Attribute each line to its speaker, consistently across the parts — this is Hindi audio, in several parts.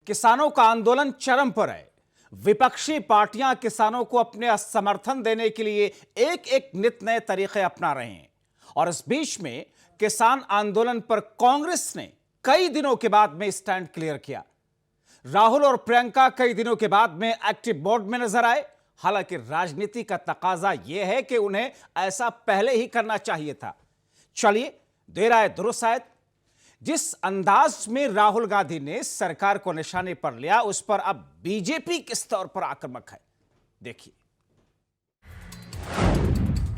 Speaker 1: किसानों का आंदोलन चरम पर है। विपक्षी पार्टियां किसानों को अपने समर्थन देने के लिए एक एक नित नए तरीके अपना रहे हैं और इस बीच में किसान आंदोलन पर कांग्रेस ने कई दिनों के बाद में स्टैंड क्लियर किया। राहुल और प्रियंका कई दिनों के बाद में एक्टिव मोड में नजर आए। हालांकि राजनीति का तकाजा यह है कि उन्हें ऐसा पहले ही करना चाहिए था। चलिए देर आए दुरुस्त आए। जिस अंदाज में राहुल गांधी ने सरकार को निशाने पर लिया, उस पर अब बीजेपी किस तौर पर आक्रामक है, देखिए।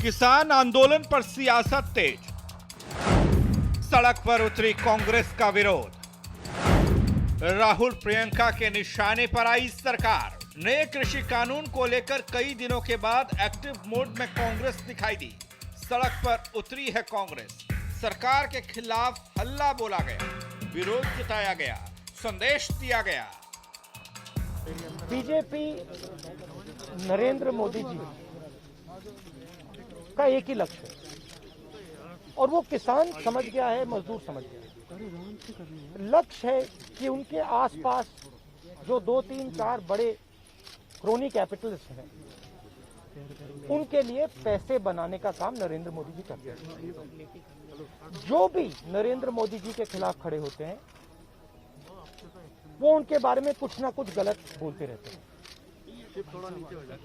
Speaker 2: किसान आंदोलन पर सियासत तेज, सड़क पर उतरी कांग्रेस का विरोध, राहुल प्रियंका के निशाने पर आई सरकार। नए कृषि कानून को लेकर कई दिनों के बाद एक्टिव मोड में कांग्रेस दिखाई दी। सड़क पर उतरी है कांग्रेस। सरकार के खिलाफ हल्ला बोला गया, विरोध जताया गया, संदेश दिया गया।
Speaker 3: बीजेपी नरेंद्र मोदी जी का एक ही लक्ष्य है और वो किसान समझ गया है, मजदूर समझ गया है। लक्ष्य है कि उनके आसपास जो 2, 3, 4 बड़े क्रोनी कैपिटलिस्ट हैं, उनके लिए पैसे बनाने का काम नरेंद्र मोदी जी करते हैं। जो भी नरेंद्र मोदी जी के खिलाफ खड़े होते हैं, वो उनके बारे में कुछ ना कुछ गलत बोलते रहते हैं।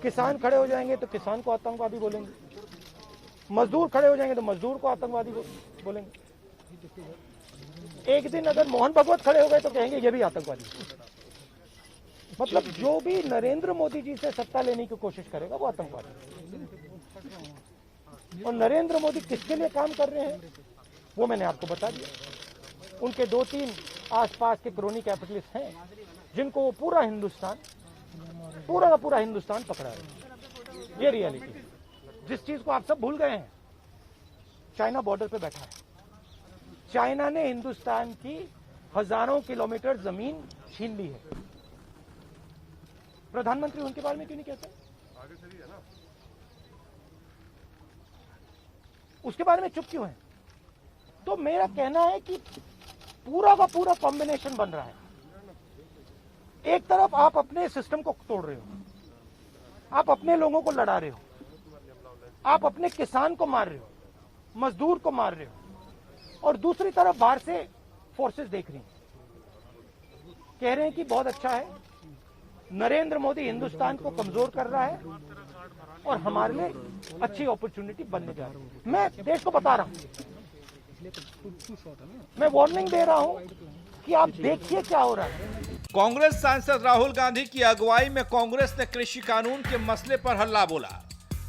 Speaker 3: किसान खड़े हो जाएंगे तो किसान को आतंकवादी बोलेंगे, मजदूर खड़े हो जाएंगे तो मजदूर को आतंकवादी बोलेंगे। एक दिन अगर मोहन भगवत खड़े हो गए तो कहेंगे ये भी आतंकवादी। मतलब जो भी नरेंद्र मोदी जी से सत्ता लेने की कोशिश करेगा वो आतंकवादी। और नरेंद्र मोदी किसके लिए काम कर रहे हैं वो मैंने आपको बता दिया। उनके 2-3 आसपास के क्रोनी कैपिटलिस्ट हैं जिनको वो पूरा का पूरा हिंदुस्तान पकड़ा है। ये रियलिटी है। जिस चीज को आप सब भूल गए हैं, चाइना बॉर्डर पे बैठा है। चाइना ने हिंदुस्तान की हजारों किलोमीटर जमीन छीन ली है। प्रधानमंत्री उनके बारे में क्यों नहीं कहते? उसके बारे में चुप क्यों है? तो मेरा कहना है कि पूरा का पूरा कॉम्बिनेशन बन रहा है। एक तरफ आप अपने सिस्टम को तोड़ रहे हो, आप अपने लोगों को लड़ा रहे हो, आप अपने किसान को मार रहे हो, मजदूर को मार रहे हो, और दूसरी तरफ बाहर से फोर्सेस देख रही हैं, कह रहे हैं कि बहुत अच्छा है, नरेंद्र मोदी हिंदुस्तान को कमजोर कर रहा है और हमारे लिए अच्छी अपॉर्चुनिटी बनने जा रही है। मैं देश को बता रहा हूं, मैं वार्निंग दे रहा हूं कि आप देखिए क्या हो रहा है।
Speaker 2: कांग्रेस सांसद राहुल गांधी की अगुवाई में कांग्रेस ने कृषि कानून के मसले पर हल्ला बोला।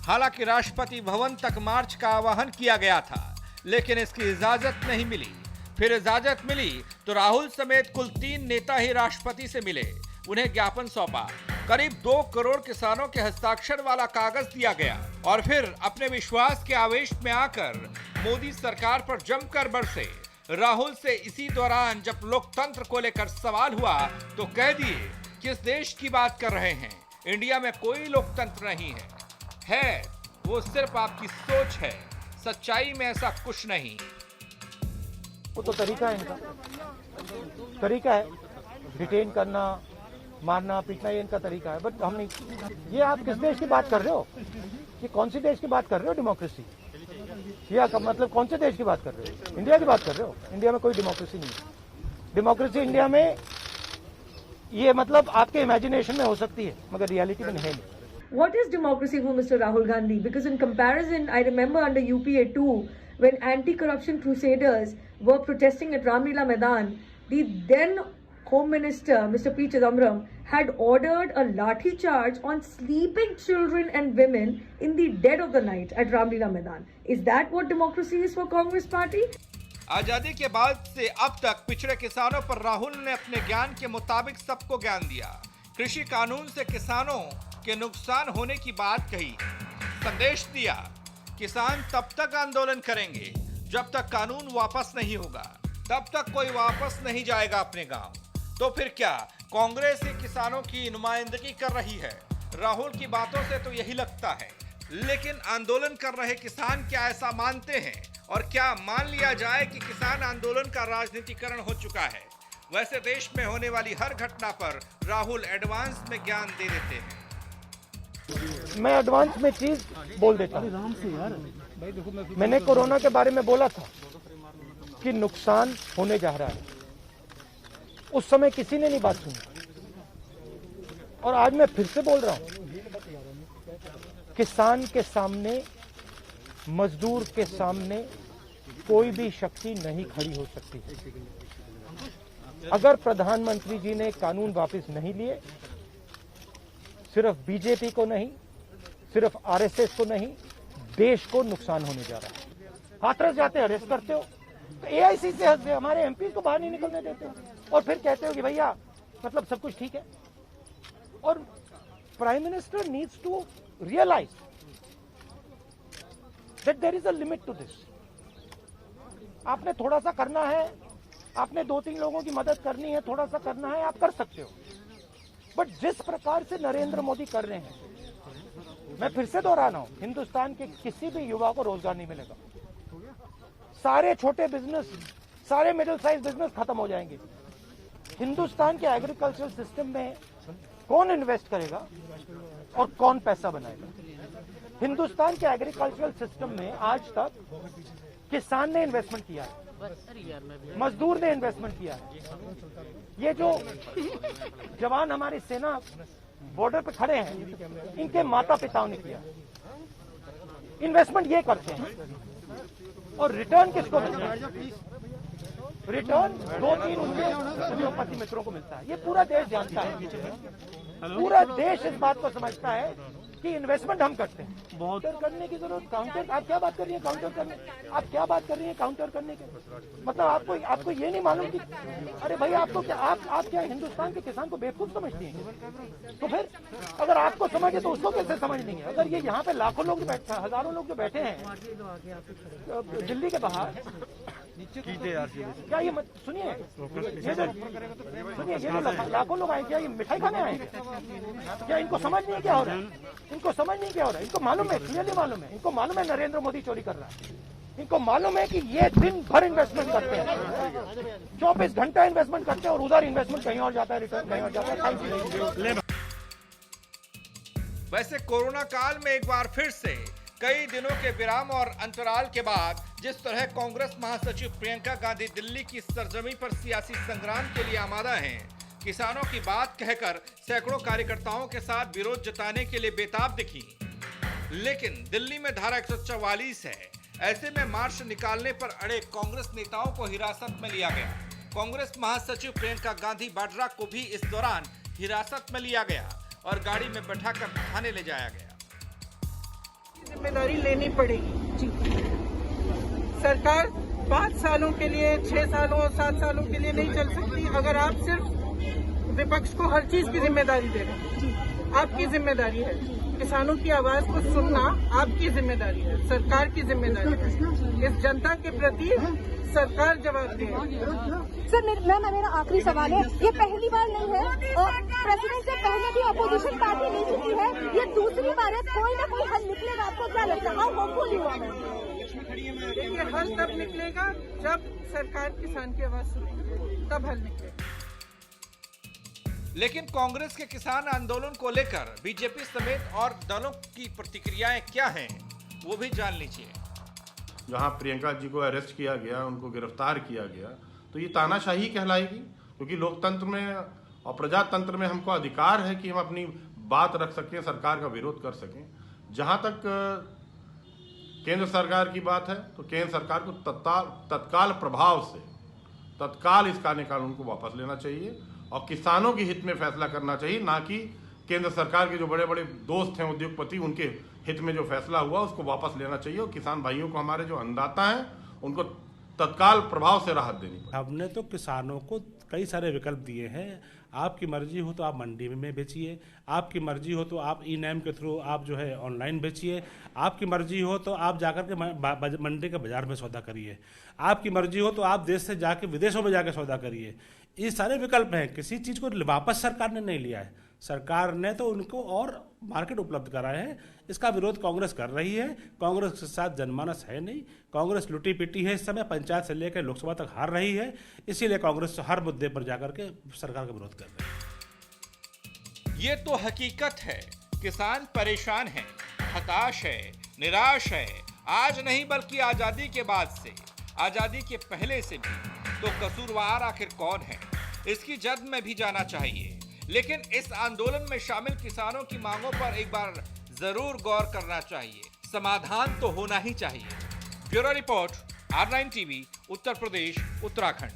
Speaker 2: हालांकि राष्ट्रपति भवन तक मार्च का आह्वान किया गया था, लेकिन इसकी इजाजत नहीं मिली। फिर इजाजत मिली तो राहुल समेत कुल 3 नेता ही राष्ट्रपति से मिले, उन्हें ज्ञापन सौंपा। करीब 2 करोड़ किसानों के हस्ताक्षर वाला कागज दिया गया और फिर अपने विश्वास के आवेश में आकर मोदी सरकार पर जमकर बरसे। राहुल से इसी दौरान जब लोकतंत्र को लेकर सवाल हुआ तो कह दिए किस देश की बात कर रहे हैं, इंडिया में कोई लोकतंत्र नहीं है वो सिर्फ आपकी सोच है, सच्चाई में ऐसा कुछ नहीं।
Speaker 3: वो तो तरीका है, इनका तरीका है डिटेन करना, मारना पीटना, ये इनका तरीका है। बट हम नहीं। ये आप किस देश की बात कर रहे हो? ये कौन सी देश की बात कर रहे हो? डेमोक्रेसी या मतलब कौन से देश की बात कर रहे हो? इंडिया की बात कर रहे हो? इंडिया में कोई डेमोक्रेसी नहीं है। डेमोक्रेसी इंडिया में ये मतलब आपके इमेजिनेशन में हो सकती है, मगर रियलिटी में है नहीं।
Speaker 4: What is democracy for Mr. Rahul Gandhi? Because in comparison, I remember under UPA 2, when anti-corruption crusaders were protesting at Ramlila Maidan, the then Home Minister, Mr. P. Chidambaram, had ordered a lathi charge on sleeping children and women in the dead of the night at Ramlila Maidan. Is that what democracy is for Congress Party?
Speaker 2: आजादी के बाद से अब तक पिछड़े किसानों पर राहुल ने अपने ज्ञान के मुताबिक सबको ज्ञान दिया। कृषि कानून से किसानों के नुकसान होने की बात कही, संदेश दिया। किसान तब तक आंदोलन करेंगे जब तक कानून वापस नहीं होगा, तब तक कोई वापस नहीं जाएगा अपने गांव। तो फिर क्या कांग्रेस ही किसानों की नुमाइंदगी कर रही है? राहुल की बातों से तो यही लगता है, लेकिन आंदोलन कर रहे किसान क्या ऐसा मानते हैं? और क्या मान लिया जाए कि किसान आंदोलन का राजनीतिकरण हो चुका है? वैसे देश में होने वाली हर घटना पर राहुल एडवांस में ज्ञान दे देते हैं।
Speaker 3: मैं एडवांस में चीज बोल देता हूं। मैंने कोरोना के बारे में बोला था कि नुकसान होने जा रहा है, उस समय किसी ने नहीं बात सुनी, और आज मैं फिर से बोल रहा हूं, किसान के सामने, मजदूर के सामने कोई भी शक्ति नहीं खड़ी हो सकती। अगर प्रधानमंत्री जी ने कानून वापस नहीं लिए, सिर्फ बीजेपी को नहीं, सिर्फ आरएसएस को नहीं, देश को नुकसान होने जा रहा है। हाथरस जाते अरेस्ट करते हो, तो एआईसी से हंसते, हमारे एमपी को बाहर नहीं निकलने देते हो, और फिर कहते हो कि भैया मतलब सब कुछ ठीक है। और prime minister needs to realise that there is a limit to this. आपने थोड़ा सा करना है, आपने 2-3 लोगों की मदद करनी है, थोड़ा सा करना है, आप कर सकते हो। बट जिस प्रकार से नरेंद्र मोदी कर रहे हैं, मैं फिर से दोहरा रहा हूं, हिंदुस्तान के किसी भी युवा को रोजगार नहीं मिलेगा। सारे छोटे बिजनेस, सारे मिडिल साइज बिजनेस खत्म हो जाएंगे। हिंदुस्तान के एग्रीकल्चरल सिस्टम में कौन इन्वेस्ट करेगा और कौन पैसा बनाएगा? हिंदुस्तान के एग्रीकल्चरल सिस्टम में आज तक किसान ने इन्वेस्टमेंट किया है, मजदूर ने इन्वेस्टमेंट किया है। ये जो जवान हमारी सेना बॉर्डर पे खड़े हैं, इनके माता पिताओं ने किया। इन्वेस्टमेंट ये करते हैं, और रिटर्न किसको मिलता है? रिटर्न 2-3 उनके उद्योगपति मित्रों को मिलता है। ये पूरा देश जानता है, पूरा देश इस बात को समझता है कि इन्वेस्टमेंट हम करते हैं। काउंटर करने की जरूरत, काउंटर, आप क्या बात कर रही हैं काउंटर करने, आप क्या बात कर रही हैं काउंटर करने के? मतलब आपको ये नहीं मालूम कि अरे भाई आपको क्या, आप क्या हिंदुस्तान के किसान को बेवकूफ समझती हैं? तो फिर अगर आपको समझे तो उसको कैसे समझ नहीं है? अगर ये यहाँ पे लाखों लोग बैठे, हजारों लोग जो बैठे हैं दिल्ली के बाहर, क्या ये सुनिए, ये जो लाखों लोग आए, क्या ये मिठाई खाने आए? क्या इनको समझ नहीं क्या हो रहा है? इनको समझ नहीं क्या हो रहा है? इनको मालूम है, क्लियरली मालूम है, इनको मालूम है नरेंद्र मोदी चोरी कर रहा है। इनको मालूम है कि ये दिन भर इन्वेस्टमेंट करते हैं, 24 घंटा इन्वेस्टमेंट करते हैं, और उधर इन्वेस्टमेंट कहीं और जाता है, रिटर्न कहीं और जाता है।
Speaker 2: वैसे कोरोना काल में एक बार फिर से कई दिनों के विराम और अंतराल के बाद जिस तरह कांग्रेस महासचिव प्रियंका गांधी दिल्ली की सरजमी पर सियासी संग्राम के लिए आमादा हैं, किसानों की बात कहकर सैकड़ों कार्यकर्ताओं के साथ विरोध जताने के लिए बेताब दिखी। लेकिन दिल्ली में धारा 144 है, ऐसे में मार्च निकालने पर अड़े कांग्रेस नेताओं को हिरासत में लिया गया। कांग्रेस महासचिव प्रियंका गांधी वाड्रा को भी इस दौरान हिरासत में लिया गया और गाड़ी में बैठाकर थाने ले जाया गया।
Speaker 5: जिम्मेदारी लेनी पड़ेगी। सरकार 5 सालों के लिए, 6 सालों और 7 सालों के लिए नहीं चल सकती। अगर आप सिर्फ विपक्ष को हर चीज की जिम्मेदारी दे रहे हैं, आपकी जिम्मेदारी है किसानों की आवाज को सुनना, आपकी जिम्मेदारी है, सरकार की जिम्मेदारी है। इस जनता के प्रति सरकार जवाबदेह है।
Speaker 6: सर मेरा आखिरी सवाल है, ये पहली बार नहीं है, और प्रेसिडेंट से पहले भी अपोजिशन पार्टी ले चुकी है, ये दूसरी बार है, कोई ना कोई हल निकलेगा। आपको क्या लगता है? How hopeful you are?
Speaker 5: देखिए, हल तब निकलेगा जब सरकार किसान की आवाज सुनेगी, तब हल निकलेगा।
Speaker 2: लेकिन कांग्रेस के किसान आंदोलन को लेकर बीजेपी समेत और दलों की प्रतिक्रियाएं क्या हैं, वो भी जान लीजिए।
Speaker 7: जहां प्रियंका जी को अरेस्ट किया गया, उनको गिरफ्तार किया गया, तो ये तानाशाही कहलाएगी? क्योंकि लोकतंत्र में और प्रजातंत्र में हमको अधिकार है कि हम अपनी बात रख सकें, सरकार का विरोध कर सकें। जहां तक केंद्र सरकार की बात है, तो केंद्र सरकार को तत्काल प्रभाव से तत्काल इस कानून को वापस लेना चाहिए और किसानों के हित में फैसला करना चाहिए, ना कि केंद्र सरकार के जो बड़े बड़े दोस्त हैं उद्योगपति, उनके हित में जो फैसला हुआ उसको वापस लेना चाहिए। और किसान भाइयों को, हमारे जो अन्नदाता हैं, उनको तत्काल प्रभाव से राहत देनी पड़ेगी।
Speaker 8: हमने तो किसानों को कई सारे विकल्प दिए हैं। आपकी मर्जी हो तो आप मंडी में बेचिए, आपकी मर्जी हो तो आप ई-नैम के थ्रू आप जो है ऑनलाइन बेचिए, आपकी मर्जी हो तो आप जाकर के मंडी के बाजार में सौदा करिए, आपकी मर्जी हो तो आप देश से जाके विदेशों में जाकर सौदा करिए। ये सारे विकल्प हैं, किसी चीज़ को वापस सरकार ने नहीं लिया है। सरकार ने तो उनको और मार्केट उपलब्ध कराए हैं। इसका विरोध कांग्रेस कर रही है। कांग्रेस के साथ जनमानस है नहीं। कांग्रेस लुटी पिटी है, इस समय पंचायत से लेकर लोकसभा तक हार रही है। इसीलिए कांग्रेस हर मुद्दे पर जाकर के सरकार का विरोध कर रही है।
Speaker 2: ये तो हकीकत है, किसान परेशान है, हताश है, निराश है। आज नहीं बल्कि आजादी के बाद से, आजादी के पहले से भी। तो कसूरवार आखिर कौन है, इसकी जद में भी जाना चाहिए। लेकिन इस आंदोलन में शामिल किसानों की मांगों पर एक बार जरूर गौर करना चाहिए। समाधान तो होना ही चाहिए। Bureau report, R9 TV, Uttar Pradesh, Uttarakhand.